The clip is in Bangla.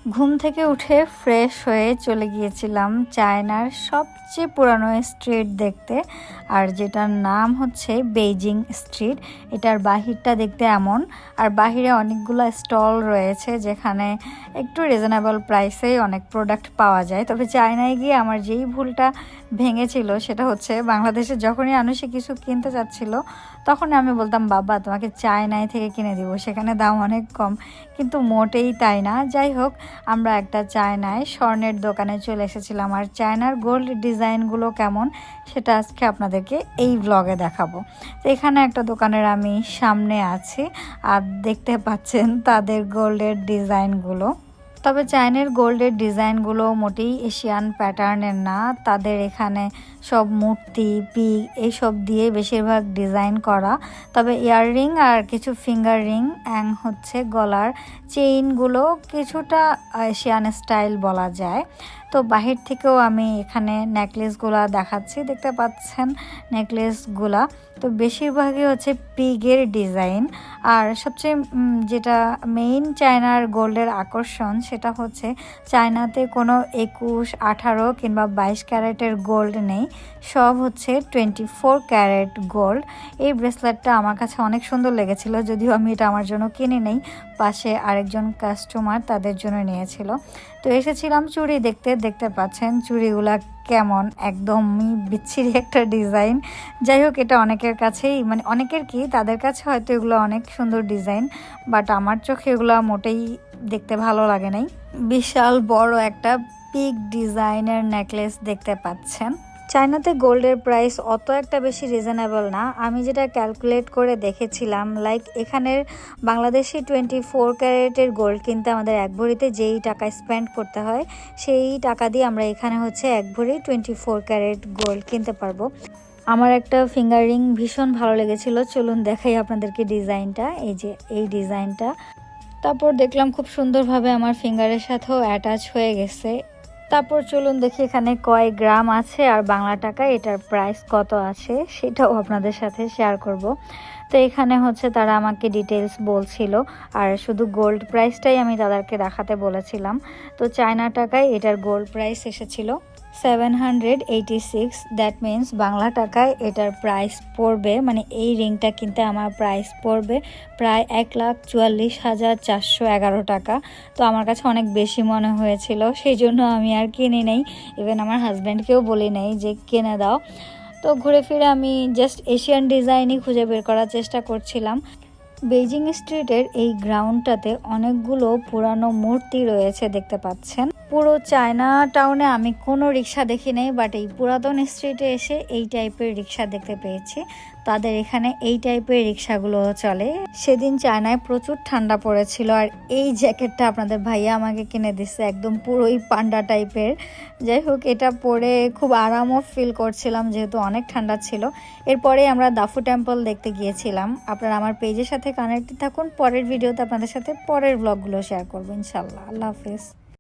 ঘুম থেকে উঠে ফ্রেশ হয়ে চলে গিয়েছিলাম চায়নার সবচেয়ে পুরানো স্ট্রিট দেখতে, আর যেটার নাম হচ্ছে বেইজিং স্ট্রিট। এটার বাহিরটা দেখতে এমন, আর বাহিরে অনেকগুলো স্টল রয়েছে যেখানে একটু রিজনেবল প্রাইসে অনেক প্রোডাক্ট পাওয়া যায়। তবে চায়নায় গিয়ে আমার যেই ভুলটা ভেঙেছিল সেটা হচ্ছে বাংলাদেশে যখনই আনুষে কিছু কিনতে চাচ্ছিল তখন আমি বলতাম বাবা তোমাকে চায়নায় থেকে কিনে দিব, সেখানে দাম অনেক কম, কিন্তু মোটেই তাই না। যাই হোক, আমরা একটা চায়নায় স্বর্ণের দোকানে চলে এসেছিলাম, আর চায়নার গোল্ড ডিজাইনগুলো কেমন সেটা আজকে আপনাদেরকে এই ব্লগে দেখাবো। তো এখানে একটা দোকানের আমি সামনে আছি, আর দেখতে পাচ্ছেন তাদের গোল্ডের ডিজাইনগুলো। তবে চায়নার গোল্ডের ডিজাইনগুলো মোটেই এশিয়ান প্যাটার্নের না, তাদের এখানে সব মূর্তি পিক এইসব দিয়ে বেশিরভাগ ডিজাইন করা। তবে ইয়াররিং আর কিছু ফিঙ্গার রিং অ্যাং হচ্ছে গলার চেইনগুলো কিছুটা এশিয়ান স্টাইল বলা যায়। তো বাহির থেকেও আমি এখানে নেকলেসগুলা দেখাচ্ছি, দেখতে পাচ্ছেন নেকলেসগুলা তো বেশিরভাগই হচ্ছে পিগের ডিজাইন। আর সবচেয়ে যেটা মেইন চায়নার গোল্ডের আকর্ষণ সেটা হচ্ছে চায়নাতে কোনো 21, 18 কিংবা 22 ক্যারেটের গোল্ড নেই, সব হচ্ছে 24 ক্যারেট গোল্ড। এই ব্রেসলেটটা আমার কাছে অনেক সুন্দর লেগেছিল, যদিও আমি এটা আমার জন্য কিনে নেই, পাশে আরেকজন কাস্টমার তাদের জন্য নিয়েছিল। তো এসেছিলাম চুড়ি দেখতে, দেখতে পাচ্ছেন চুড়িগুলা কেমন, একদমই বিচ্ছিরি একটা ডিজাইন। যাই হোক, এটা অনেকের কাছেই মানে অনেকের কি তাদের কাছে হয়তো এগুলো অনেক সুন্দর ডিজাইন, বাট আমার চোখে এগুলো মোটেই দেখতে ভালো লাগে নাই। বিশাল বড় একটা পিক ডিজাইনের নেকলেস দেখতে পাচ্ছেন। চায়নাতে গোল্ডের প্রাইস অত একটা বেশি রিজনেবল না, আমি যেটা ক্যালকুলেট করে দেখেছিলাম, লাইক এখানের বাংলাদেশি 24 ক্যারেটের গোল্ড কিনতে আমাদের এক ভরিতে যেই টাকা স্পেন্ড করতে হয় সেই টাকা দিয়ে আমরা এখানে হচ্ছে এক ভরি 24 ক্যারেট গোল্ড কিনতে পারবো। আমার একটা ফিঙ্গার রিং ভীষণ ভালো লেগেছিল, চলুন দেখাই আপনাদেরকে ডিজাইনটা। এই যে এই ডিজাইনটা, তারপর দেখলাম খুব সুন্দরভাবে আমার ফিঙ্গারের সাথেও অ্যাটাচ হয়ে গেছে। তারপর চলুন দেখি এখানে কয় গ্রাম আছে আর বাংলা টাকা এটার প্রাইস কত আছে সেটাও আপনাদের সাথে শেয়ার করব। তো এখানে হচ্ছে তারা আমাকে ডিটেলস বলছিল, আর শুধু গোল্ড প্রাইসটাই আমি তাদেরকে দেখাতে বলেছিলাম। তো চায়না টাকায় এটার গোল্ড প্রাইস এসেছিল 786, দ্যাট মিন্স বাংলা টাকায় এটার প্রাইস পড়বে, মানে এই রিংটা কিনতে আমার প্রাইস পড়বে প্রায় 1,44,411 টাকা। তো আমার কাছে অনেক বেশি মনে হয়েছিল, সেই জন্য আমি আর কিনে নেই, ইভেন আমার হাজব্যান্ডকেও বলি নাই যে কিনে দাও। তো ঘুরে ফিরে আমি জাস্ট এশিয়ান ডিজাইনই খুঁজে বের করার চেষ্টা করছিলাম। বেইজিং স্ট্রিটের এই গ্রাউন্ডটাতে অনেকগুলো পুরানো মূর্তি রয়েছে, দেখতে পাচ্ছেন। পুরো চায়না টাউনে আমি কোনো রিক্সা দেখি নাই, বাট এই পুরাতন স্ট্রিটে এসে এই টাইপের রিক্সা দেখতে পেয়েছি। তাদের এখানে এই টাইপের রিক্সাগুলো চলে। সেদিন চায়নায় প্রচুর ঠান্ডা পড়েছিল, আর এই জ্যাকেটটা আপনাদের ভাইয়া আমাকে কিনে দিচ্ছে, একদম পুরোই পান্ডা টাইপের। যাই হোক, এটা পরে খুব আরামও ফিল করছিলাম যেহেতু অনেক ঠান্ডা ছিল। এরপরে আমরা দাফু টেম্পল দেখতে গিয়েছিলাম। আপনারা আমার পেজের সাথে কানেক্টেড থাকুন, পরের ভিডিওতে আপনাদের সাথে পরের ব্লগগুলো শেয়ার করবো ইনশাল্লাহ। আল্লাহ হাফেজ।